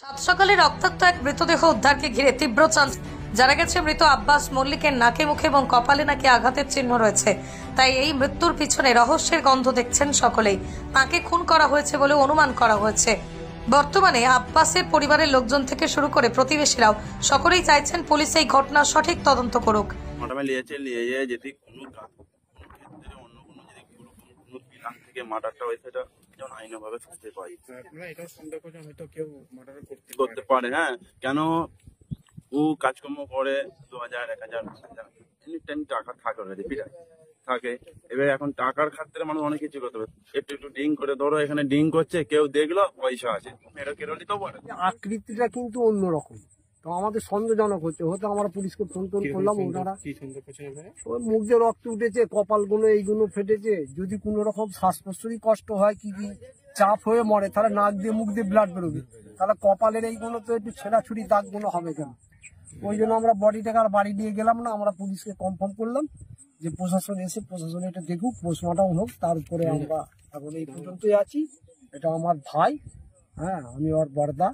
সাত সকালে রক্তাক্ত এক মৃতদেহ উদ্ধারকে ঘিরে তীব্র চাঞ্চল্য। জানা গেছে মৃত আব্বাস মল্লিকের নাকে মুখে এবং কপালে নাকি আঘাতের চিহ্ন রয়েছে। তাই এই মৃত্যুর পিছনে রহস্যের গন্ধ দেখছেন সকলেই। তাকে খুন করা হয়েছে বলে অনুমান করা হয়েছে। বর্তমানে আব্বাসের পরিবারের লোকজন থেকে শুরু করে প্রতিবেশীরাও সকলেই চাইছেন পুলিশ এই ঘটনার সঠিক তদন্ত করুক। করতে পারে, হ্যাঁ, কেন ও কাজকর্ম করে 2000-1000 এনি টাইম টাকা থাকে। এবার এখন টাকার খাতিরে মানুষ অনেক কিছু করতে পারে। একটু ডিং করে, ধরো এখানে ডিং করছে, কেউ দেখলো পয়সা আছে, এটা কেরলি তো বলে। আকৃতিটা কিন্তু অন্যরকম, তো আমাদের সন্দেহজনক হচ্ছে। হয়তো আমরা পুলিশকে ফোন করলাম, ওনারা ওই মুখ দিয়ে রক্ত উঠেছে, কপালগুলো এইগুলো ফেটেছে। যদি কোনো রকম শ্বাস প্রশ্বাসই কষ্ট হয়, কি চাপ হয়ে মরে, তাহলে নাক দিয়ে মুখ দিয়ে ব্লাড বেরোবে, তাহলে কপালের এইগুলো তো একটু ছেঁড়াছুড়ি দাগগুলো হবে কেন? ওই জন্য আমরা বডিটাকে আর বাড়ি দিয়ে গেলাম না, আমরা পুলিশকে কনফার্ম করলাম যে প্রশাসন এসে প্রশাসন এটা দেখুক, পোস্টমর্টম হোক, তার উপরে আমরা এখন এই পর্যন্তই আছি। এটা আমার ভাই, হ্যাঁ, আমি ওর বড়দা।